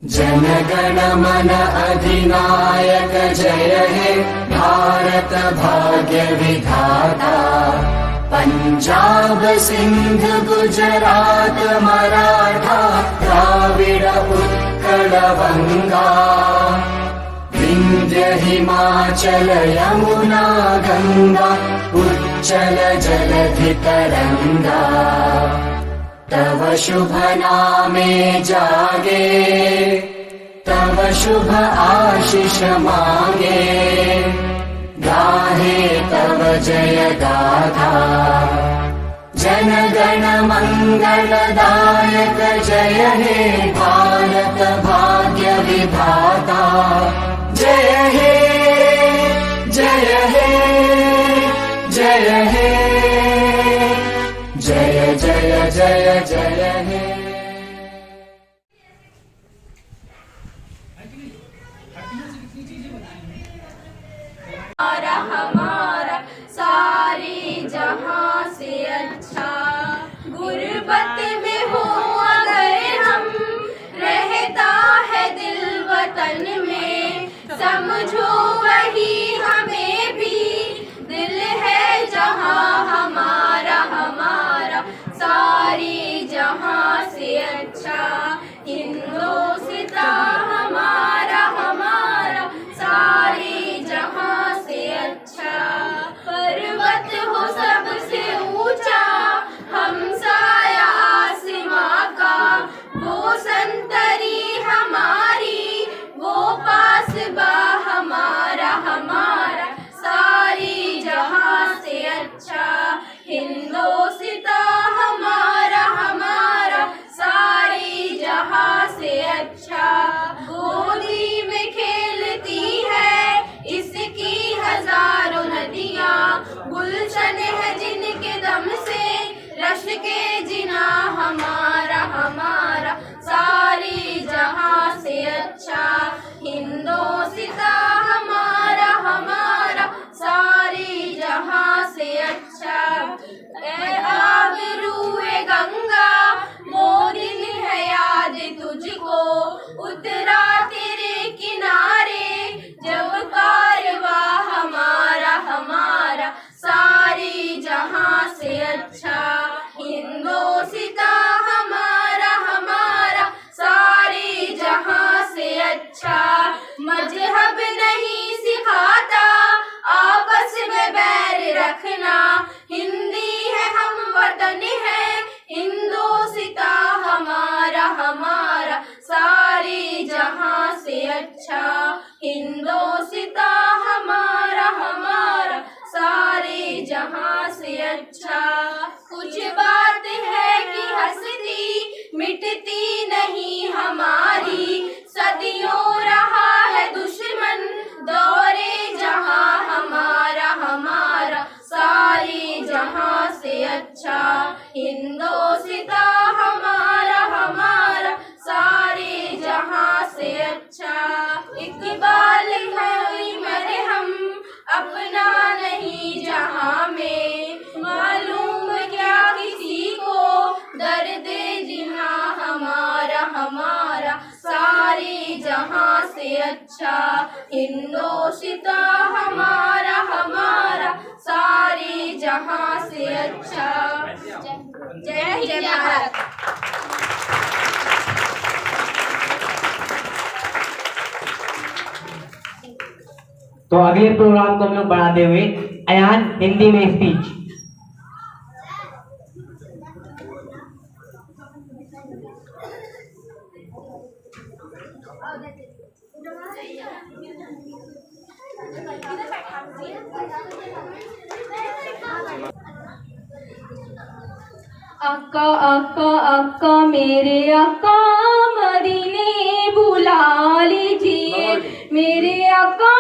जनगण मन अधिनायक जय हे भारत भाग्य विधाता। पंजाब सिंध गुजरात मराठा द्राविड उत्कल बंगा। विंध्य हिमाचल यमुना गंगा उच्चल जलधि तरंगा। तव शुभ नामे जागे तव शुभ आशीष मांगे। गाहे तव जय गाथा जन गण मंगलदायक जय हे भारत भाग्य विधाता। जय हे जय हे जय हे जय जय जय जय हे। हमारा सारी जहां से अच्छा। गुर्बत में हो अगर हम रहता है दिल वतन में। समझो वही हमें भी दिल है जहां हमारा हमारा सारी जहां से अच्छा। हिंदोस्तां हमारा हमारा सारी जहां से अच्छा। पर्वत हो सबसे ऊंचा हमसाया आसमां का। वो संतरी हमारी वो पासबा हमारा हमारा सारी जहां से अच्छा। हिंदोस्तां हमारा हमारा सारी जहां से अच्छा। गोदी में खेलती है इसकी हजारों नदियां। गुलशन है जिनके दम से रश के जिना हमारा हमारा सारी जहां से अच्छा। हिंदोस्तां हमारा हमारा सारी जहां से अच्छा। आबरूए गंगा वो दिन है याद तुझको। उतरा तेरे किनारे जब कारवा हमारा हमारा सारी जहां से अच्छा। हिंदोस्तां हमारा हमारा सारी जहां से अच्छा। मजहब नहीं सिखाता आपस में बैर रखना। हिंदी है हम वतन है हिंदोस्तां हमारा हमारा सारी जहां से अच्छा। हिंदोस्तां हमारा हमारा सारी जहां से अच्छा। कुछ बात है कि हंसती मिटती नहीं हमारी। सदियों रहा है दुश्मन दौरे जहां हमारा हमारा सारी जहां से अच्छा। हिंदोस्तां हमारा हमारा सारी जहां से अच्छा। इकबाल है मरे हम अपना नहीं जहां में। मालूम क्या किसी को दर्द जिना हमारा हमारा सारी जहां से अच्छा। हिंदोस्तां हमारा हमारा सारी जहां से अच्छा। जय जय भारत। तो अगले प्रोग्राम को हम लोग बढ़ाते हुए अयान हिंदी में स्पीच। अक्का अक्का अक्का मेरे अक्का मदीने बुला लीजिए। मेरे अक्का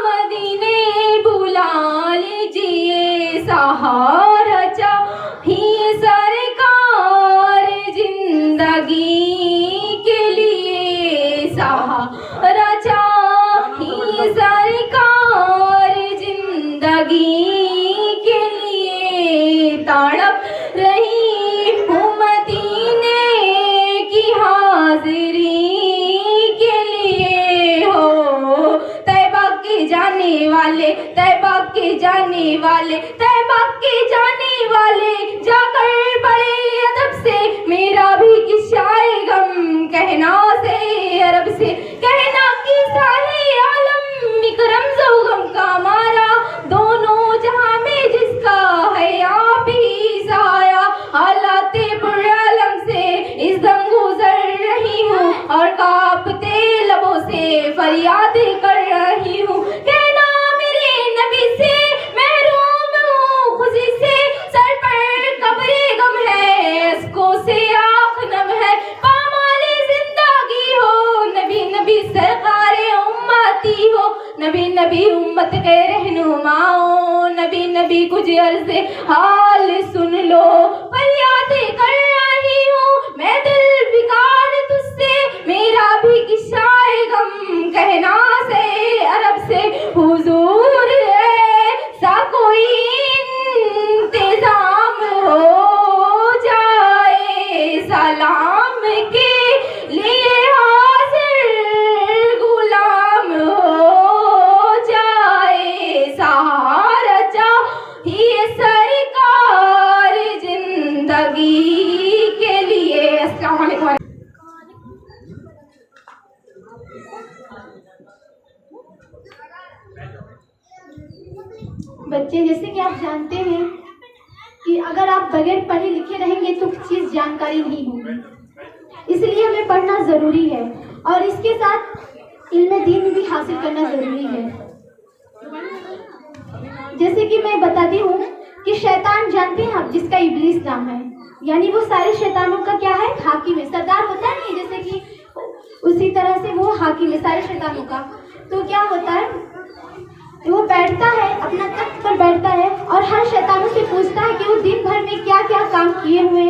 मदीने बुला लीजिए। सहारा चाहिए सरकार जिंदगी के लिए। सहारा चाहिए सरकार जिंदगी के लिए। तड़प रही हूँ मदीने की हाजिरी वाले, तैबा के जाने वाले, जाकर बड़े अदब से मेरा भी किस्सा है गम कहना से अरब से, कहना कि साहे आलम इकरम जो गम का मारा, दोनों जहां में जिसका है आप ही सहाया, हालाते बुरे आलम से इस दम गुजर रही हूँ और कांपते लबों से फरियाद कर रही हूँ, कहना मेरे नबी से महरूम हूँ खुशी से, सर पर कब्रे गम है इसको से आँख नम है, पामाले जिंदगी हो नबी नबी सरकारे उम्मती हो, नबी नबी उम्मत के रहनुमाओ, नबी नबी कुछ अर्ज़ हाल सुन लो, फरियाद कर रही हूँ मैं दिल बिकार तुझसे, मेरा भी किस्सा है गम कहना से अरब से, हुजूर ऐसा कोई इंतजाम हो जाए, सलाम के लिए हाजिर गुलाम हो जाए, सहारा चाहिए सरकार जिंदगी के लिए। अस्सलाम वालेकुम। बच्चे, जैसे कि आप जानते हैं कि अगर आप बगैर पढ़े लिखे रहेंगे तो चीज़ जानकारी नहीं होगी, इसलिए हमें पढ़ना ज़रूरी है और इसके साथ इल्म दीन भी हासिल करना ज़रूरी है। जैसे कि मैं बताती हूँ कि शैतान जानते हैं आप, जिसका इब्लीस नाम है, यानी वो सारे शैतानों का क्या है, हाकिम है, सरदार होता है नहीं, जैसे कि उसी तरह से वो हाकिम है सारे शैतानों का। तो क्या होता है, वो बैठता है अपना तख्त पर बैठता है और हर शैतानों से पूछता है कि वो दिन भर में क्या क्या काम किए हुए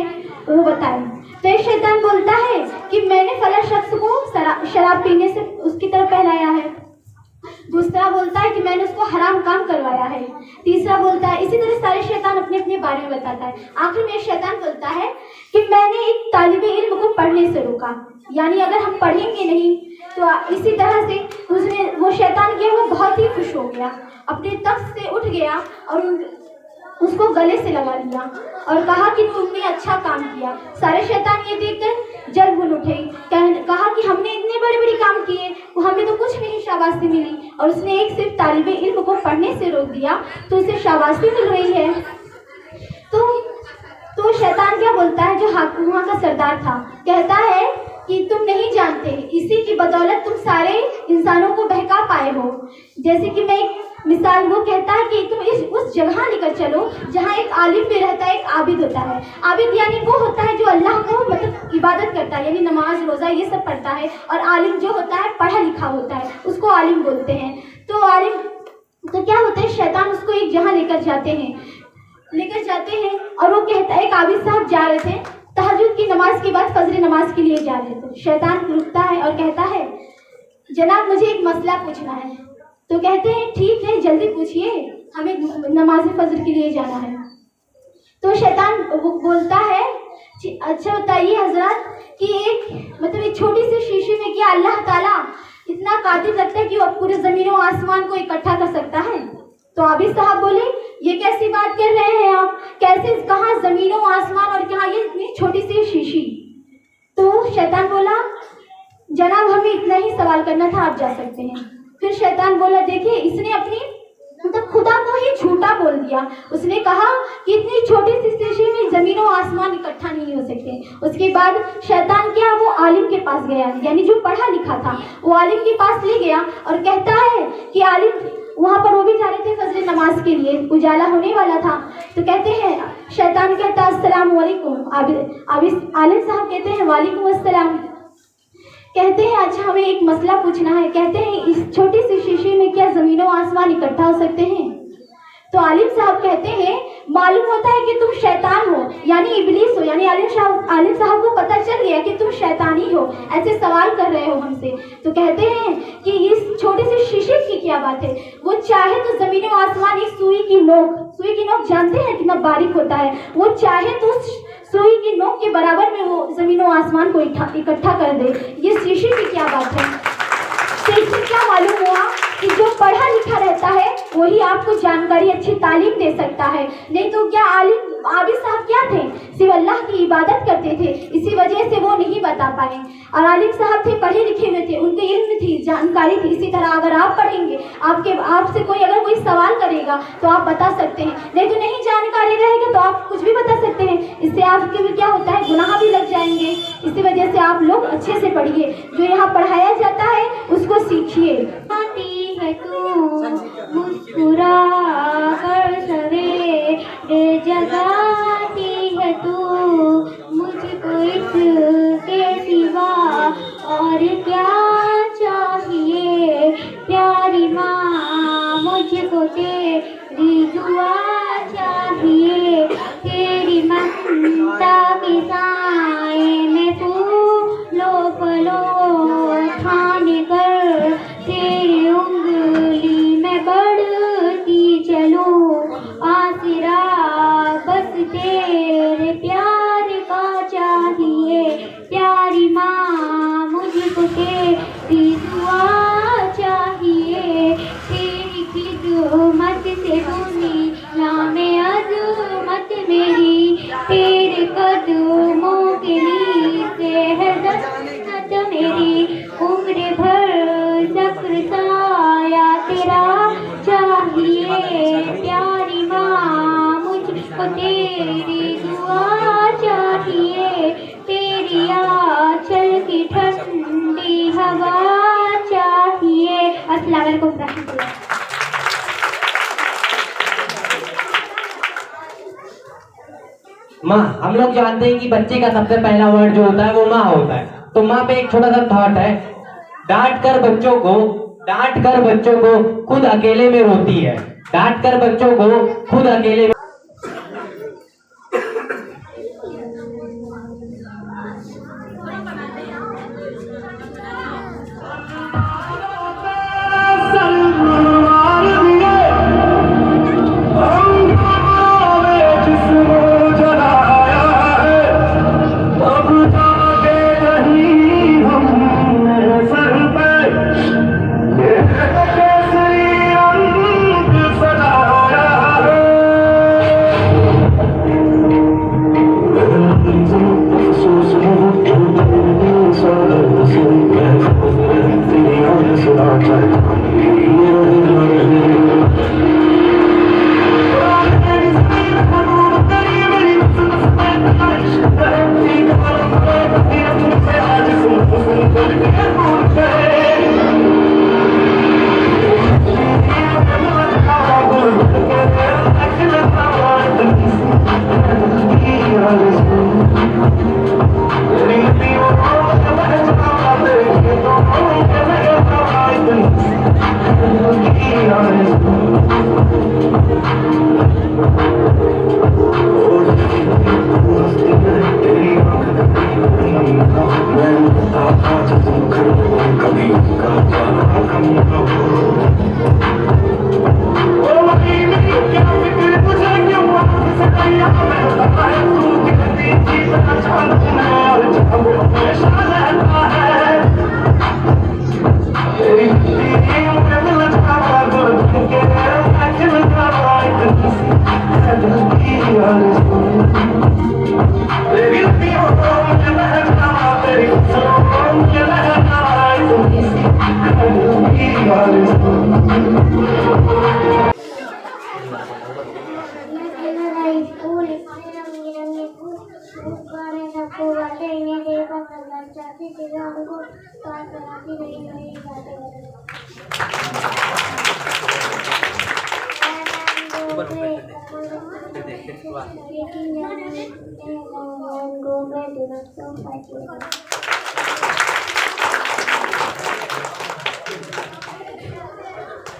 वो बताए। तो एक शैतान बोलता है कि मैंने फला शख्स को शराब पीने से उसकी तरफ बहलाया है, दूसरा बोलता है कि मैंने उसको हराम काम करवाया है, तीसरा बोलता है, इसी तरह सारे शैतान अपने अपने बारे में बताता है। आखिर में एक शैतान बोलता है कि मैंने एक तालिबे इल्म को पढ़ने से रोका, यानी अगर हम पढ़ेंगे नहीं तो इसी तरह से उसने वो शैतान किया, वो बहुत ही खुश हो गया, अपने तख्त से उठ गया और उसको गले से लगा लिया और कहा कि तुमने अच्छा काम किया। सारे शैतान ये देखकर जल भून उठे, कहा कि हमने इतने बड़े बड़े काम किए, हमें तो कुछ नहीं शाबाशी मिली, और उसने एक सिर्फ तालिबे इल्म को पढ़ने से रोक दिया तो उसे शाबाशी मिल रही है। तो शैतान क्या बोलता है, जो वहाँ का सरदार था, कहता है कि तुम नहीं जानते, इसी की बदौलत तुम सारे इंसानों को बहका पाए हो। जैसे कि मैं एक मिसाल, वो कहता है कि तुम उस जगह लेकर चलो जहाँ एक आलिम भी रहता है, एक आबिद होता है। आबिद यानी वो होता है जो अल्लाह को मतलब इबादत करता है, यानी नमाज रोज़ा ये सब पढ़ता है, और आलिम जो होता है पढ़ा लिखा होता है, उसको आलिम बोलते हैं। तो आलिम तो क्या होता है, शैतान उसको एक जगह लेकर जाते हैं और वो कहता है, एक आबिद साहब जा रहे थे तहज्जुद की नमाज के बाद फजर नमाज के लिए जा रहे थे। शैतान रुकता है और कहता है, जनाब मुझे एक मसला पूछना है। तो कहते हैं ठीक है जल्दी पूछिए, हमें नमाज फजर के लिए जाना है। तो शैतान बोलता है, अच्छा बताइए हजरत कि एक छोटी सी शीशी में क्या अल्लाह ताला इतना कादिर लगता है कि वो पूरे ज़मीनों आसमान को इकट्ठा कर सकता है? तो आबिद साहब बोले, ये कैसी बात कर रहे हैं आप, कैसे, कहाँ ज़मीनों आसमान और कहाँ ये इतनी छोटी सी शीशी। तो शैतान बोला, जनाब हमें इतना ही सवाल करना था, आप जा सकते हैं। फिर शैतान बोला, देखिए इसने अपनी मतलब खुदा को ही झूठा बोल दिया। उसने कहा कि इतनी छोटी सी शीशी में ज़मीनों आसमान इकट्ठा नहीं हो सकते। उसके बाद शैतान क्या, वो आलिम के पास गया, यानी जो पढ़ा लिखा था, वो आलिम के पास ले गया और कहता है कि आलिम, वहाँ पर वो भी जा रहे थे फजर नमाज के लिए, उजाला होने वाला था। तो कहते हैं, शैतान कहता है अस्सलाम वालेकुम। आलिम साहब कहते हैं वालेकुम अस्सलाम। कहते हैं अच्छा हमें एक मसला पूछना है। कहते हैं इस छोटी सी शीशी में क्या ज़मीनों आसमान इकट्ठा हो सकते हैं? तो आलिम साहब कहते हैं, मालूम होता है कि तुम शैतान हो, यानी इब्लीस हो, यानी आलिम साहब को पता चल गया कि तुम शैतानी हो, ऐसे सवाल कर रहे हो हमसे। तो कहते हैं कि इस छोटी सी शीशी की क्या बात है, वो चाहे तो ज़मीनों आसमान एक सुई की नोक जानते हैं कितना बारीक होता है, वो चाहे तो सुई की नोक के बराबर में वो ज़मीनों आसमान को इकट्ठा कर दे। ये शीशी की क्या बात है? तो इससे क्या मालूम हुआ कि जो पढ़ा लिखा रहता है वही आपको जानकारी, अच्छी तालीम दे सकता है। नहीं तो क्या आबिद साहब क्या थे, सिर्फ अल्लाह की इबादत करते थे, इसी वजह से वो नहीं बता पाए। और आलिम साहब थे, पढ़े लिखे हुए थे, उनके इल्म थी, जानकारी थी। इसी तरह अगर आप पढ़ेंगे, आपसे कोई अगर कोई सवाल करेगा तो आप बता सकते हैं, नहीं तो नहीं जानकारी रहेगा तो आप कुछ भी बता सकते हैं। इससे आपके भी क्या होता है, गुनाह भी लग जाएंगे। इसी वजह से आप लोग अच्छे से पढ़िए, जो यहाँ पढ़ाया जाता है उसको सीखिए। आती है तू मुस्कुरा कर सवेरे, जगाती है तू मुझको इसके सिवा और क्या चाहिए। प्यारी माँ मुझको तेरी दुआ चाहिए, तेरी ममता के साए में फूलों फलों खाने कर, तेरी उंगली में बढ़ती चलूं आसरा, बस तेरे प्यार का चाहिए। प्यारी माँ मुझको तेरी दुआ चाहिए, तेरी खिदमत से दुनिया में अज़मत मेरी, तेरे कदमों के नीचे है जन्नत मेरी। उम्र भर ज़क्र साया तेरा चाहिए, प्यारी माँ मुझको तेरी दुआ चाहिए, तेरी आंचल की ठंडी हवा चाहिए। अस्सलाम वालेकुम रहमतुल्लाह। माँ, हम लोग जानते हैं कि बच्चे का सबसे पहला वर्ड जो होता है वो माँ होता है। तो माँ पे एक छोटा सा थॉट है, डांट कर बच्चों को खुद अकेले में रोती है, डांट कर बच्चों को खुद अकेले में।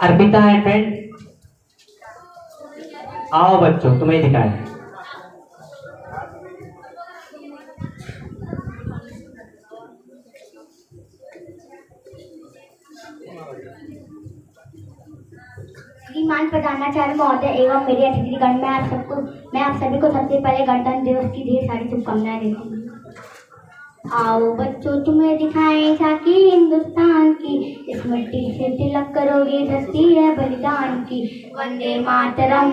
अर्पिता एंड फ्रेंड, आओ बच्चों, तुम्हें दिखाएं। श्रीमान प्रधानाचार्य महोदय एवं मेरे अतिथिगण, मैं आप सभी को सबसे पहले गणतंत्र दिवस की ढेर सारी शुभकामनाएं देती हूँ। आओ बच्चों तुम्हें दिखाएं झांकी हिंदुस्तान की, इस मिट्टी से तिलक करोगे धरती है बलिदान की। वंदे मातरम,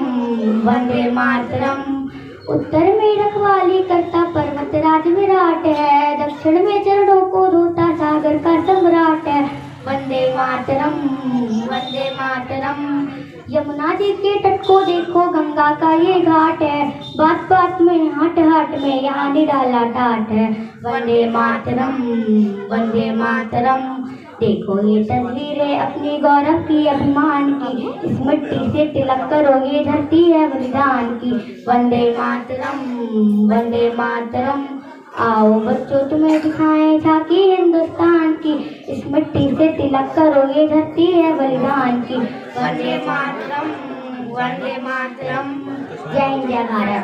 वंदे मातरम। उत्तर में रखवाली करता पर्वत राज विराट है, दक्षिण में चरणों को धोता सागर का सम्राट है। वंदे मातरम, वंदे मातरम। यमुना जी के तट को देखो गंगा का ये घाट है, बात बात में हाट हाट में यहाँ निराला ठाट है। वंदे मातरम, वंदे मातरम। देखो ये तस्वीरें अपनी गौरव की अभिमान की, इस मिट्टी से तिलक करोगे धरती है बलिदान की। वंदे मातरम, वंदे मातरम। आओ बच्चों तुम्हें दिखाएं झांकी हिंदुस्तान की, इस मिट्टी से तिलक करोगे धरती है बलिदान की। वंदे मातरम, वंदे मातरम। जय हिंद जय भारत।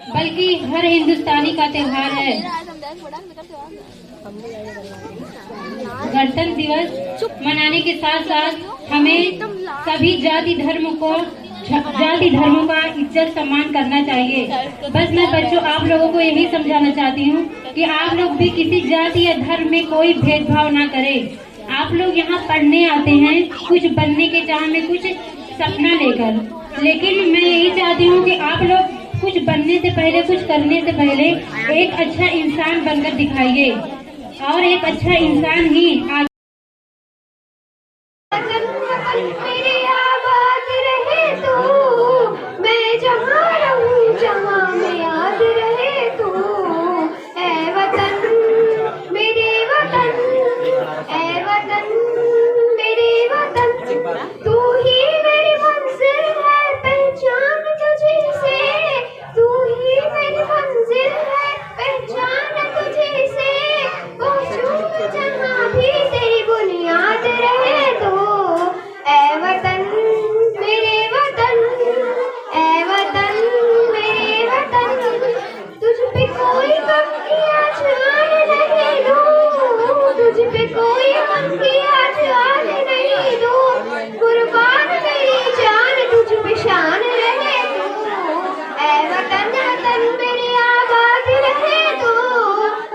बल्कि हर हिंदुस्तानी का त्योहार है। गणतंत्र दिवस मनाने के साथ साथ हमें सभी जाति धर्मों का इज्जत सम्मान करना चाहिए। बस मैं बच्चों आप लोगों को यही समझाना चाहती हूँ कि आप लोग भी किसी जाति या धर्म में कोई भेदभाव ना करें। आप लोग यहाँ पढ़ने आते हैं कुछ बनने के चाह में, कुछ सपना लेकर, लेकिन मैं यही चाहती हूँ कि आप लोग कुछ बनने से पहले, कुछ करने से पहले एक अच्छा इंसान बनकर दिखाइए और एक अच्छा इंसान ही आगे। मेरी आबाद रहे तू, मैं जहाँ रहूँ जहाँ में याद रहे तू। ऐ वतन मेरे वतन, ऐ वतन मेरे वतन, तू ही मेरी मंजिल है पहचान तुझे से, तू ही मेरी मंजिल है पहचान तुझे से। पहुँचूं जहाँ भी तेरी बुनियाद रहे तो। ऐ वतन मेरे वतन, ऐ वतन मेरे वतन, तुझ पे कोई गम की आज आने नहीं दूँ, तुझ पे कोई गम की आज आने नहीं दूँ। कुर्बान मेरी जान तुझ पे शान रहे तू। ऐ वतन वतन मेरे आबाद रहे तू,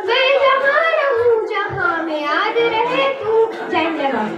मैं जहाँ रहूँ जहाँ में याद रहे तू। जय जवान।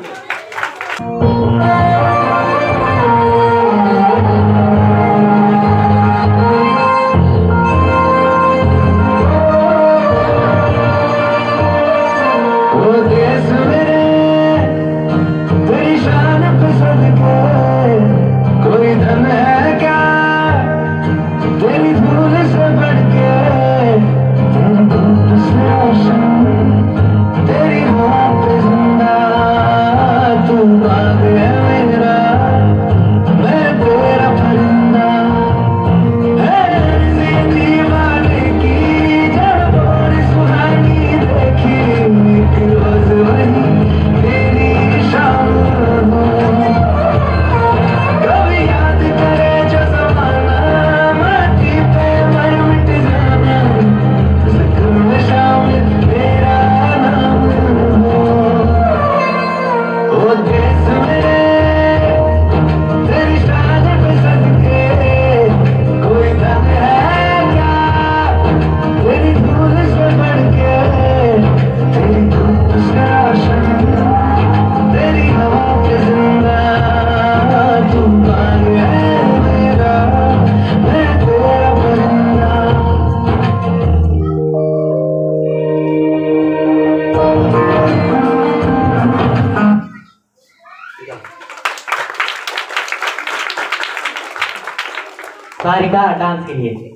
सारिका डांस के लिए।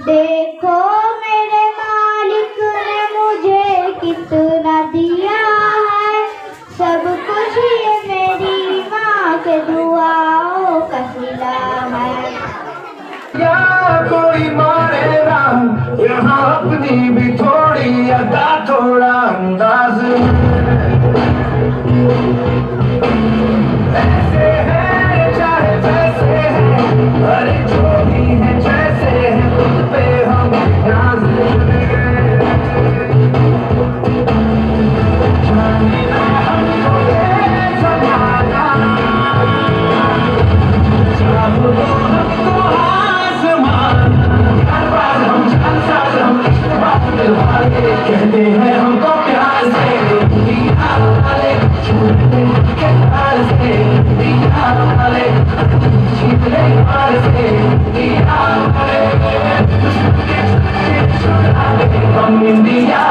देखो मेरे मालिक ने मुझे कितना दिया है, सब कुछ ये मेरी माँ के दुआओं का सिला है। या कोई मारे राम यहाँ अपनी भी थोड़ी अदा थोड़ा अंदाज ऐसे है चाहे जैसे है, अरे जो भी है जैसे है खुद पे हम नाज हमको ये जमाना चाहो तो हमको कहते हैं हमको प्यार से दिया वाले छूटते के प्यार से दिया वाले छीटले प्यार से दिया वाले हम इंडिया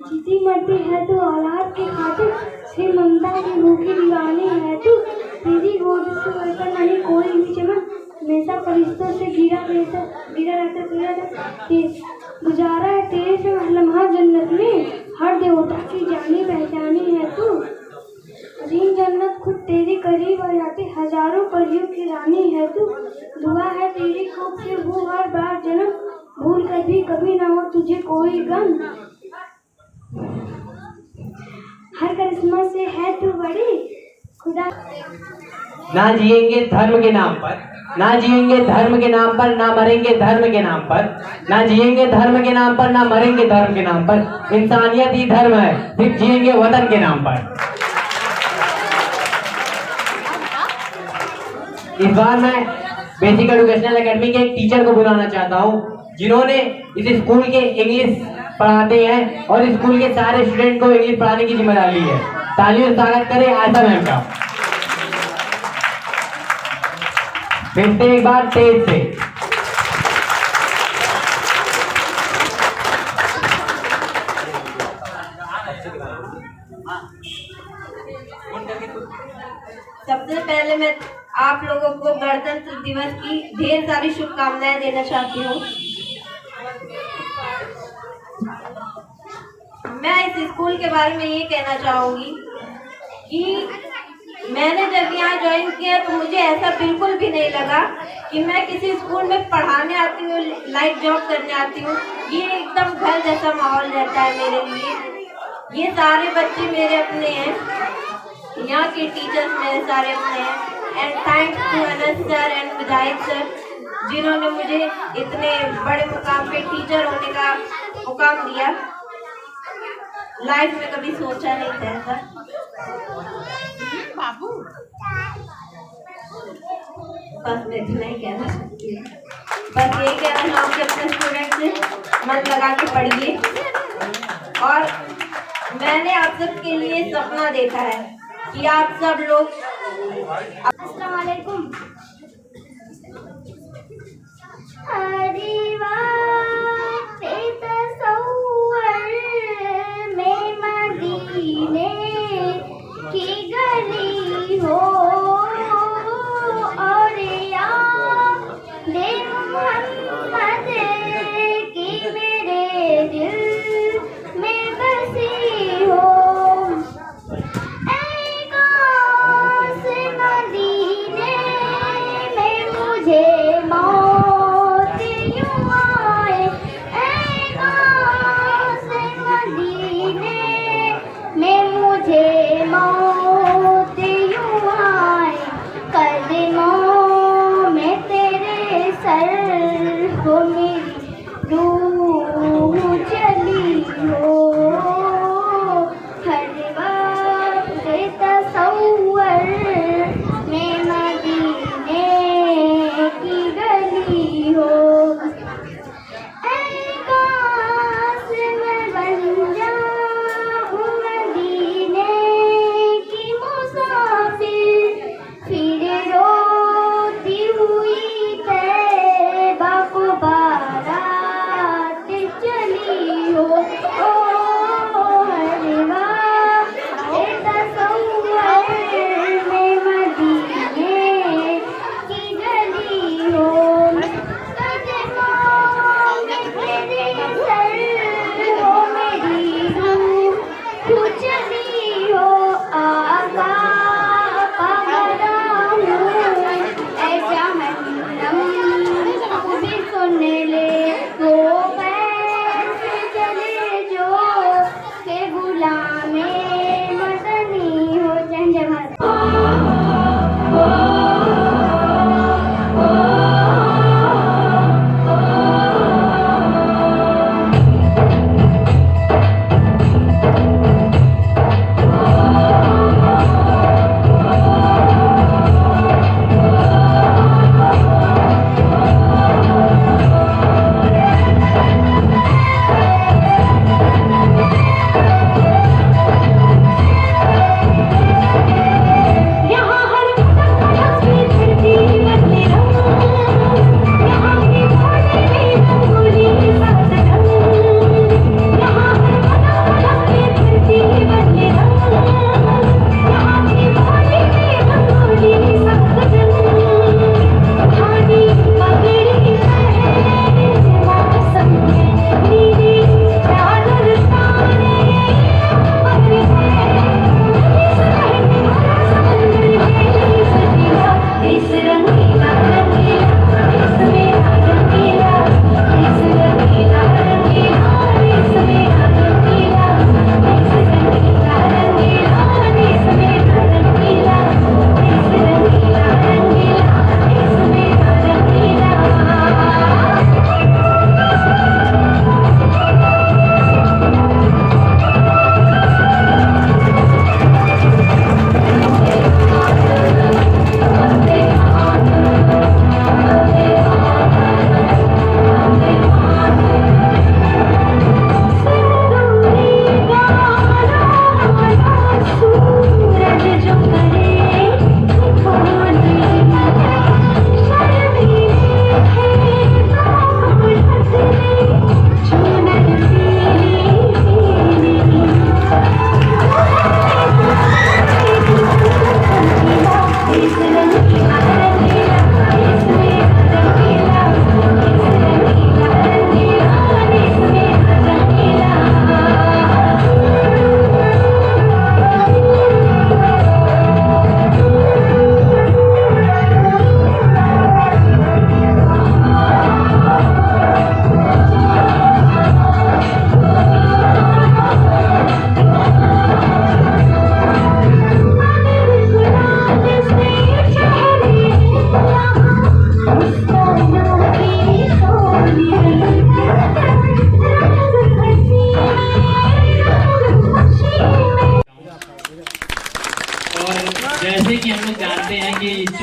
जीती मरती है तो औलाद के खातिर, से ममता की भूखी दीवानी है तू। तेरी गोद से बढ़कर नहीं कोई भी चमन, हमेशा फरिश्तों से घिरा रहता गुजारा है तेरे से लम्हा जन्नत में, हर देवता की जानी पहचानी है तू। अजीम जन्नत खुद तेरे करीब आ जाते, हजारों परियों की रानी है तू। दुआ है तेरी खूब से वो हर बार जन्म, भूल कर भी कभी ना हो तुझे कोई गम। हर करिश्मा से है तू बड़ी खुदा। ना जिएंगे धर्म के नाम पर, ना जिएंगे धर्म के नाम पर, ना मरेंगे धर्म के नाम पर, ना जिएंगे धर्म के नाम पर, ना मरेंगे धर्म के नाम पर। इंसानियत ही धर्म है, सिर्फ जिएंगे वतन के नाम पर। इस बार मैं बेसिक एजुकेशनल एकेडमी के एक टीचर को बुलाना चाहता हूँ, जिन्होंने इस स्कूल के इंग्लिश पढ़ाते हैं और स्कूल के सारे स्टूडेंट को इंग्लिश पढ़ाने की जिम्मेदारी है। तालियों से स्वागत करें आशा मैम का। फिर से एक बार तेज से। सबसे पहले मैं आप लोगों को गणतंत्र दिवस की ढेर सारी शुभकामनाएं देना चाहती हूँ। मैं इस स्कूल के बारे में ये कहना चाहूँगी कि मैंने जब यहाँ ज्वाइन किया तो मुझे ऐसा बिल्कुल भी नहीं लगा कि मैं किसी स्कूल में पढ़ाने आती हूँ, लाइक जॉब करने आती हूँ। ये एकदम घर जैसा माहौल रहता है मेरे लिए। ये सारे बच्चे मेरे अपने हैं, यहाँ के टीचर्स मेरे सारे अपने हैं। And thanks to Anas sir and विधायक सर, जिन्होंने मुझे इतने बड़े मुकाम पे टीचर होने का मुकाम दिया। लाइफ में कभी सोचा नहीं था ऐसा। बाबू बस मैं इतना ही कहना चाहती हूँ। बस यही कहना चाहूँगी अपने स्टूडेंट से मन लगा के पढ़िए। और मैंने आप सब के लिए सपना देखा है कि आप सब लोग। अस्सलाम वालेकुम। अरे वाह तसव्वुर में मदीने की गली हो, और याद मोहम्मद की मेरे दिल में बसी हो। मदीने में मुझे मौत यूं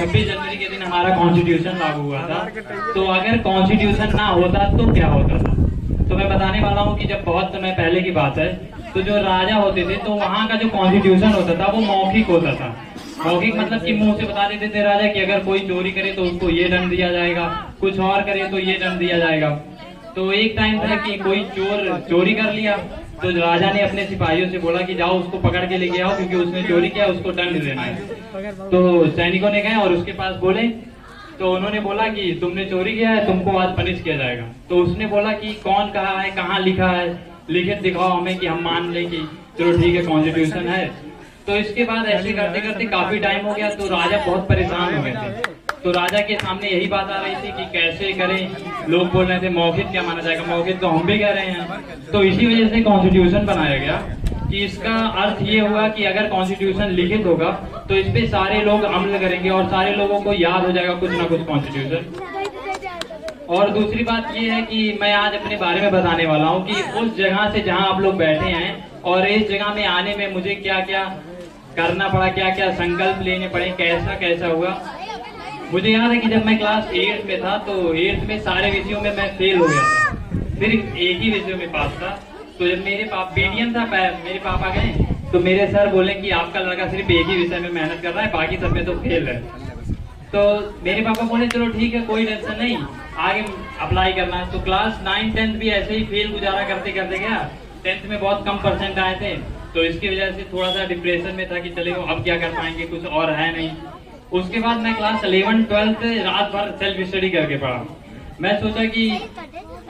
26 जनवरी के दिन हमारा कॉन्स्टिट्यूशन लागू हुआ था। तो अगर कॉन्स्टिट्यूशन ना होता तो क्या होता था, तो मैं बताने वाला हूँ कि जब बहुत समय पहले की बात है, तो जो राजा होते थे तो वहाँ का जो कॉन्स्टिट्यूशन होता था वो मौखिक होता था। मौखिक मतलब कि मुंह से बता देते थे राजा कि अगर कोई चोरी करे तो उसको ये दंड दिया जाएगा, कुछ और करे तो ये दंड दिया जाएगा। तो एक टाइम था कि कोई चोर चोरी कर लिया, तो राजा ने अपने सिपाहियों से बोला कि जाओ उसको पकड़ के लेके आओ, क्योंकि उसने चोरी किया, उसको दंड देना है। तो सैनिकों ने गए और उसके पास बोले, तो उन्होंने बोला कि तुमने चोरी किया है, तुमको आज पनिश किया जाएगा। तो उसने बोला कि कौन कहा है, कहाँ लिखा है, लिखित दिखाओ हमें कि हम मान लें कि चलो ठीक है कॉन्स्टिट्यूशन है। तो इसके बाद ऐसे करते करते काफी टाइम हो गया, तो राजा बहुत परेशान हो गए थे। तो राजा के सामने यही बात आ रही थी कि कैसे करें, लोग बोल रहे थे मौखिक क्या माना जाएगा, मौखिक तो हम भी कह रहे हैं। तो इसी वजह से कॉन्स्टिट्यूशन बनाया गया कि इसका अर्थ ये हुआ कि अगर कॉन्स्टिट्यूशन लिखित होगा तो इस पे सारे लोग अमल करेंगे और सारे लोगों को याद हो जाएगा कुछ ना कुछ कॉन्स्टिट्यूशन। और दूसरी बात ये है कि मैं आज अपने बारे में बताने वाला हूँ कि उस जगह से जहाँ आप लोग बैठे हैं और इस जगह में आने में मुझे क्या क्या करना पड़ा, क्या क्या संकल्प लेने पड़े, कैसा कैसा हुआ। मुझे याद है कि जब मैं क्लास 8 में था तो 8 में सारे विषयों में मैं फेल हो गया था, सिर्फ एक ही विषय में पास था। तो जब मेरे मीडियम था, मेरे पापा गए तो मेरे सर बोले कि आपका लड़का सिर्फ एक ही विषय में मेहनत कर रहा है, बाकी सब में तो फेल है। तो मेरे पापा बोले चलो ठीक है कोई टेंशन नहीं, आगे अप्लाई करना है। तो क्लास 9, 10 भी ऐसे ही फेल गुजारा करते करते गया। 10th में बहुत कम परसेंट आए थे, तो इसकी वजह से थोड़ा सा डिप्रेशन में था कि चले अब क्या कर पाएंगे, कुछ और है नहीं। उसके बाद मैं क्लास 11, 12 रात भर सेल्फ स्टडी करके पढ़ा। मैं सोचा कि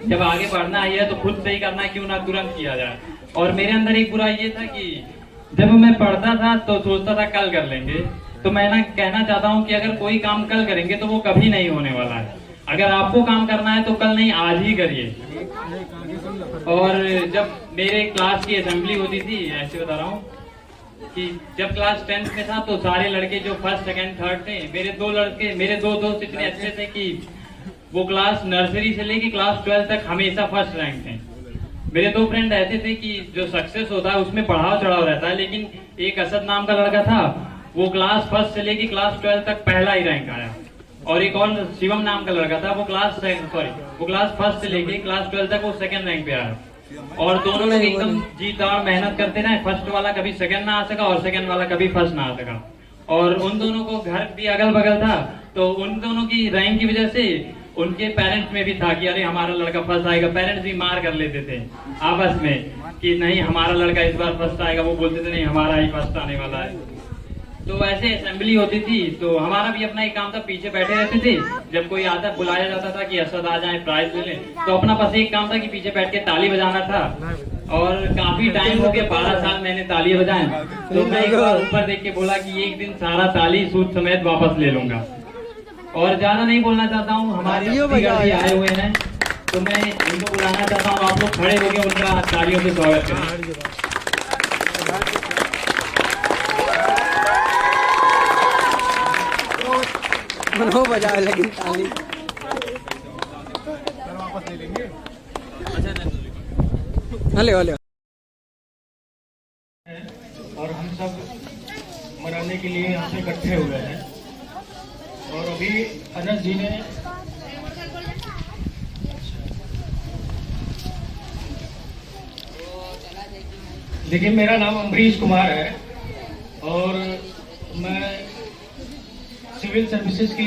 जब आगे पढ़ना है तो खुद से ही करना है, क्यों ना तुरंत किया जाए। और मेरे अंदर एक बुरा ये था कि जब मैं पढ़ता था तो सोचता था कल कर लेंगे। तो मैं ना कहना चाहता हूँ कि अगर कोई काम कल करेंगे तो वो कभी नहीं होने वाला है। अगर आपको काम करना है तो कल नहीं आज ही करिए। और जब मेरे क्लास की असेंबली होती थी, ऐसे बता रहा हूँ कि जब क्लास 10th में था तो सारे लड़के जो फर्स्ट, सेकंड, थर्ड थे, मेरे दो दोस्त इतने अच्छे थे कि वो क्लास नर्सरी से लेके क्लास 12 तक हमेशा फर्स्ट रैंक थे। मेरे दो फ्रेंड ऐसे थे कि जो सक्सेस होता है उसमें बढ़ाव चढ़ाव रहता है, लेकिन एक असद नाम का लड़का था, वो क्लास फर्स्ट से लेके क्लास 12 तक पहला ही रैंक आया। और एक और शिवम नाम का लड़का था, वो क्लास फर्स्ट से लेके क्लास 12 तक वो सेकंड रैंक पे आया। और दोनों लोग एकदम जीताड़ मेहनत करते रहे। फर्स्ट वाला कभी सेकंड ना आ सका और सेकंड वाला कभी फर्स्ट ना आ सका। और उन दोनों को घर भी अगल बगल था, तो उन दोनों की रैंक की वजह से उनके पेरेंट्स में भी था कि अरे हमारा लड़का फर्स्ट आएगा। पेरेंट्स भी मार कर लेते थे आपस में कि नहीं हमारा लड़का इस बार फर्स्ट आएगा, वो बोलते थे नहीं हमारा ही फर्स्ट आने वाला है। तो ऐसे असेंबली होती थी, तो हमारा भी अपना एक काम था, पीछे बैठे रहते थे। जब कोई आता बुलाया जाता था कि असद आ जाए प्राइज ले लें, तो अपना बस एक काम था कि पीछे बैठ के ताली बजाना था। और काफी टाइम हो गया, 12 साल मैंने ताली बजाए। तो मैं एक बार ऊपर देख के बोला कि एक दिन सारा ताली सूद समेत वापस ले लूंगा। और ज्यादा नहीं बोलना चाहता हूँ, हमारे आए हुए हैं तो मैं इनको बुलाना चाहता हूँ, आप लोग खड़े हो गए उनका तालियों से स्वागत करें। बजा लेकिन ताली हेलो हेलो। और हम सब मनाने के लिए यहाँ पे इकट्ठे हुए हैं। और अभी अनस जी ने देखिए मेरा नाम अमरीश कुमार है और मैं सिविल सर्विसेज की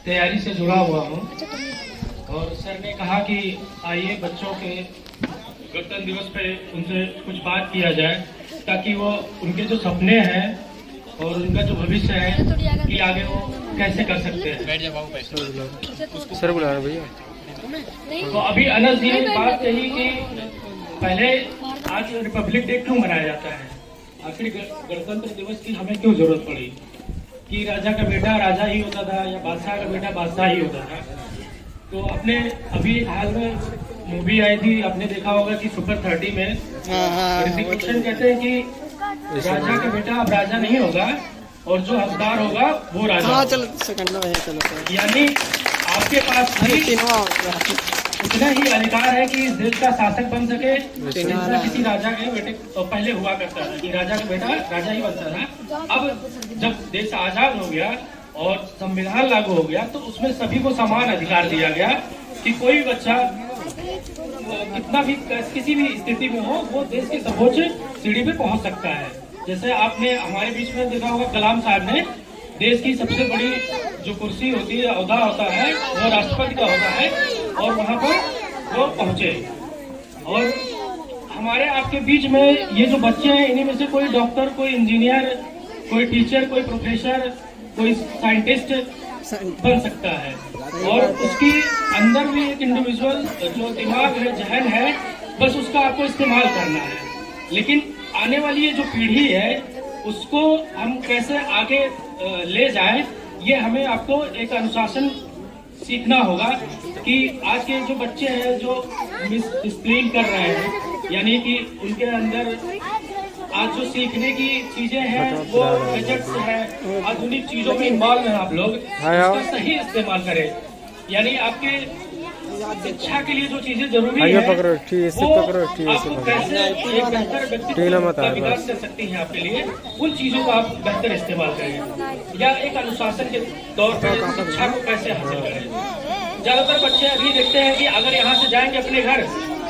तैयारी से जुड़ा हुआ हूँ। और सर ने कहा कि आइए बच्चों के गणतंत्र दिवस पे उनसे कुछ बात किया जाए, ताकि वो उनके जो सपने हैं और उनका जो भविष्य है कि आगे वो कैसे कर सकते हैं। सर बुला रहे भैया। तो अभी अनस जी ने बात कही कि पहले आज रिपब्लिक डे क्यों मनाया जाता है, आखिर गणतंत्र दिवस की हमें क्यों जरूरत पड़ी, कि राजा का बेटा राजा ही होता था या बादशाह का बेटा बादशाह ही होता था। तो अपने अभी हाल में मूवी आई थी, आपने देखा होगा कि सुपर 30 में ऋतिक रोशन कहते हैं कि राजा का बेटा अब राजा नहीं होगा और जो हकदार होगा वो राजा। चलो यानी आपके पास भी उतना ही अधिकार है कि इस देश का शासक बन सके जितना किसी राजा के बेटे तो पहले हुआ करता था कि राजा का बेटा राजा ही बनता था। अब जब देश आजाद हो गया और संविधान लागू हो गया तो उसमें सभी को समान अधिकार दिया गया कि कोई बच्चा कितना भी किसी भी स्थिति में हो वो देश की सर्वोच्च सीढ़ी पे पहुंच सकता है। जैसे आपने हमारे बीच में देखा होगा, कलाम साहब ने देश की सबसे बड़ी जो कुर्सी होती है, ओहदा होता है, वो राष्ट्रपति का होता है, और वहाँ पर वो पहुंचे। और हमारे आपके बीच में ये जो बच्चे हैं, इन्हीं में से कोई डॉक्टर, कोई इंजीनियर, कोई टीचर, कोई प्रोफेसर, कोई साइंटिस्ट बन सकता है। और उसकी अंदर भी एक इंडिविजुअल जो दिमाग है, जहन है, बस उसका आपको इस्तेमाल करना है। लेकिन आने वाली ये जो पीढ़ी है उसको हम कैसे आगे ले जाएं, ये हमें आपको एक अनुशासन सीखना होगा कि आज के जो बच्चे हैं जो मिसप्लेइंग कर रहे हैं, यानी कि उनके अंदर आज जो सीखने की चीजें हैं वो गैजेट्स है, आधुनिक चीजों में इन्वॉल्व हैं, आप लोग उसका सही इस्तेमाल करें। यानी आपके शिक्षा के लिए जो चीजें जरूरी है वो आपको कैसे एक बेहतर व्यक्तित्व का विकास कर सकती हैं आपके लिए, उन चीजों का आप बेहतर इस्तेमाल करें, या एक अनुशासन के तौर पर शिक्षा को कैसे हासिल करें। ज्यादातर बच्चे अभी देखते हैं कि अगर यहाँ से जाएंगे अपने घर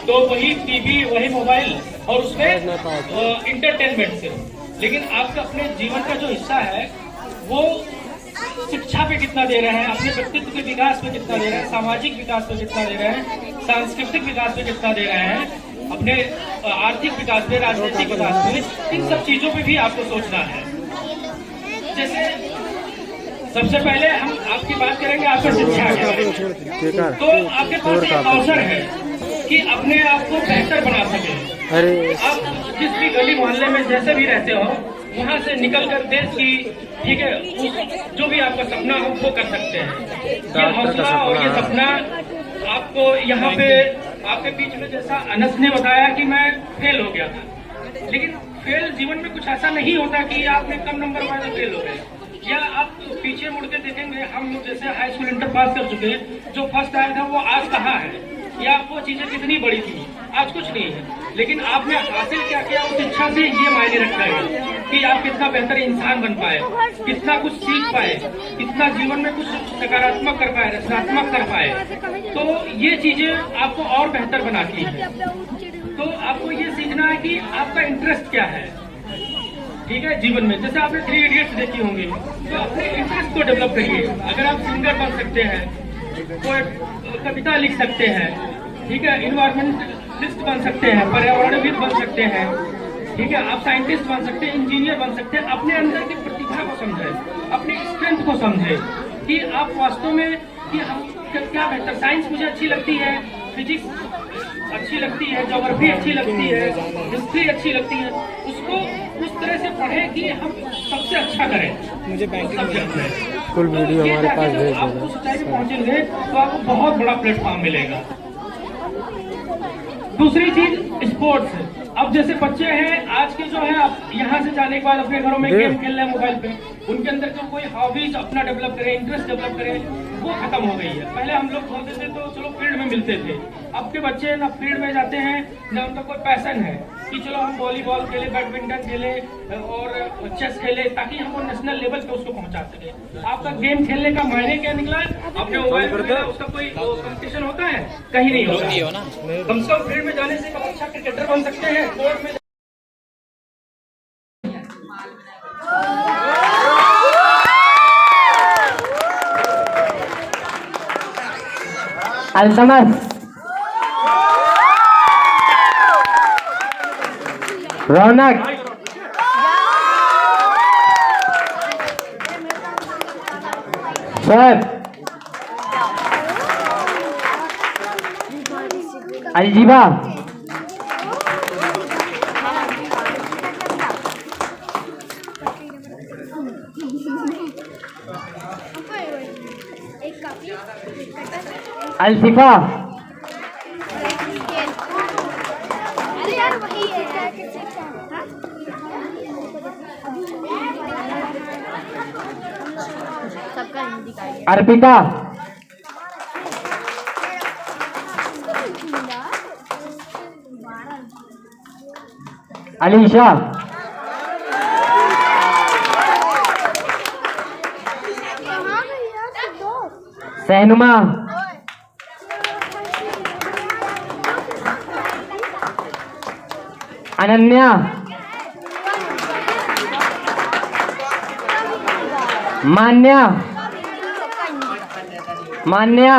तो वही टीवी, वही मोबाइल और उसमें इंटरटेनमेंट से, लेकिन आपका अपने जीवन का जो हिस्सा है वो शिक्षा पे कितना दे रहे हैं, अपने व्यक्तित्व के विकास पे कितना दे रहे हैं, सामाजिक विकास पे कितना दे रहे हैं, सांस्कृतिक विकास पे कितना दे रहे हैं, अपने आर्थिक विकास पे, राजनीतिक विकास पे, इन सब चीजों पे भी आपको सोचना है। जैसे सबसे पहले हम आपकी बात करेंगे आपका शिक्षा के, तो आपके पास एक अवसर है कि अपने आप को बेहतर बना सके। आप जिस भी गली मोहल्ले में जैसे भी रहते हो, वहाँ से निकलकर देश की, ठीक है, जो भी आपका सपना हो वो कर सकते हैं। ये हौसला और ये सपना आपको यहाँ पे आपके बीच में, जैसा अनस ने बताया कि मैं फेल हो गया था, लेकिन फेल जीवन में कुछ ऐसा नहीं होता कि आपने कम नंबर वाले फेल हो गए, या आप पीछे मुड़ के देखेंगे, हम लोग जैसे हाई स्कूल इंटर पास कर चुके हैं, जो फर्स्ट आया था वो आज कहाँ है, या वो चीजें कितनी बड़ी थी, आज कुछ नहीं है, लेकिन आपने हासिल क्या किया उस शिक्षा से ये मायने रखता है कि आप कितना बेहतर इंसान बन पाए, कितना कुछ सीख पाए, कितना जीवन में कुछ सकारात्मक कर पाए, रचनात्मक कर पाए। तो ये चीजें आपको और बेहतर बनाती है। तो आपको ये सीखना है कि आपका इंटरेस्ट क्या है, ठीक है, जीवन में। जैसे आपने 3 इडियट्स देखी होंगी, तो अपने इंटरेस्ट को डेवलप करिए। अगर आप सिंगर बन सकते हैं, कोई कविता लिख सकते हैं, ठीक है, इन्वायरमेंटलिस्ट बन सकते हैं, पर्यावरणविद बन सकते हैं, ठीक है, आप साइंटिस्ट बन सकते हैं, इंजीनियर बन सकते हैं। अपने अंदर की प्रतिभा को समझें, अपनी स्ट्रेंथ को समझें कि आप वास्तव में कि हम क्या बेहतर। साइंस मुझे अच्छी लगती है, फिजिक्स अच्छी लगती है, ज्योग्राफी अच्छी लगती है, हिस्ट्री अच्छी लगती है, उसको उस तरह से पढ़ें कि हम सबसे अच्छा करें। मुझे बैंकिंग में फुल वीडियो हमारे पास भेज देना। आप उस ऊंचाई पे पहुंचेंगे तो आपको बहुत बड़ा प्लेटफॉर्म मिलेगा। दूसरी चीज स्पोर्ट्स। अब जैसे बच्चे हैं आज के जो है, आप यहाँ से जाने के बाद अपने घरों में गेम खेल रहे हैं मोबाइल पे, उनके अंदर जो कोई हॉबीज अपना डेवलप करें, इंटरेस्ट डेवलप करें, वो खत्म हो गई है। पहले हम लोग होते थे तो चलो फील्ड में मिलते थे, अब के बच्चे ना फील्ड में जाते हैं, ना उनका कोई पैशन है कि चलो हम वॉलीबॉल खेले, बैडमिंटन खेले और चेस खेले, ताकि हम वो नेशनल लेवल पे उसको पहुंचा सके। आपका गेम खेलने का मायने क्या निकला? अपने मोबाइल पर उसका कोई कंपटीशन होता है? कहीं नहीं होता। कम से कम फील्ड में जाने से अच्छा क्रिकेटर बन सकते हैं, कोर्ट में अल्तमस, रौनक, शोएब, अलजीबा, अल्फिफा, अर्पिता, अलीशा, सहनुमा, अनन्या, मान्या, मान्या,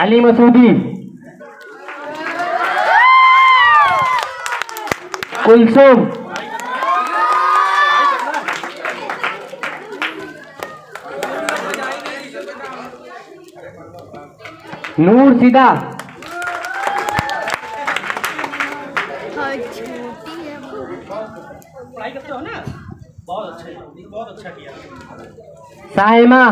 अली मसूदी, कुलसुम, नूर सिदा, पढ़ाई करते हो ना, बहुत अच्छा, बहुत अच्छा किया। साहिमा,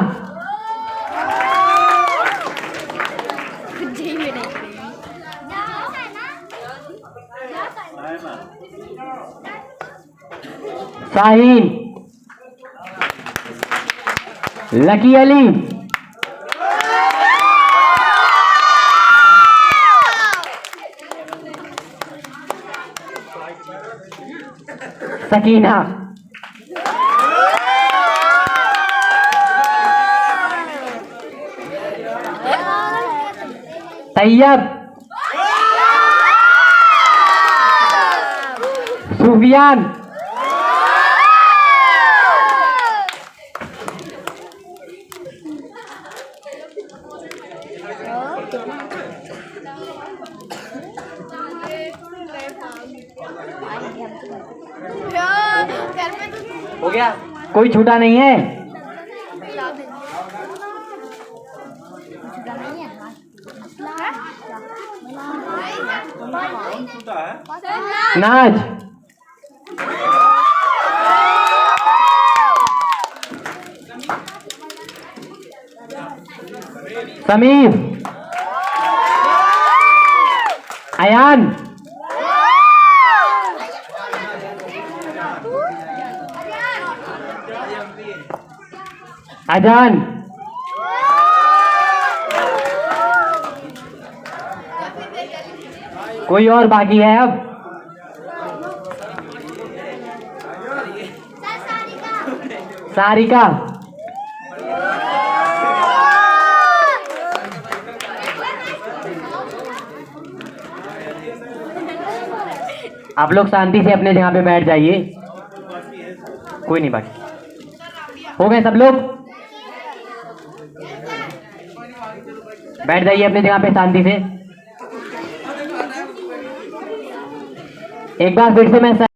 साहिन, लकी अली, सकीना, तैयब, सुफियान, हो गया, कोई छूटा नहीं है। नाज, समीर, अयान, अजान, कोई और बाकी है अब? सारिका, आप लोग शांति से अपने जगह पे बैठ जाइए, कोई नहीं बाकी। हो गए सब लोग? बैठ जाइए अपनी जगह पे शांति से। एक बार फिर से मैं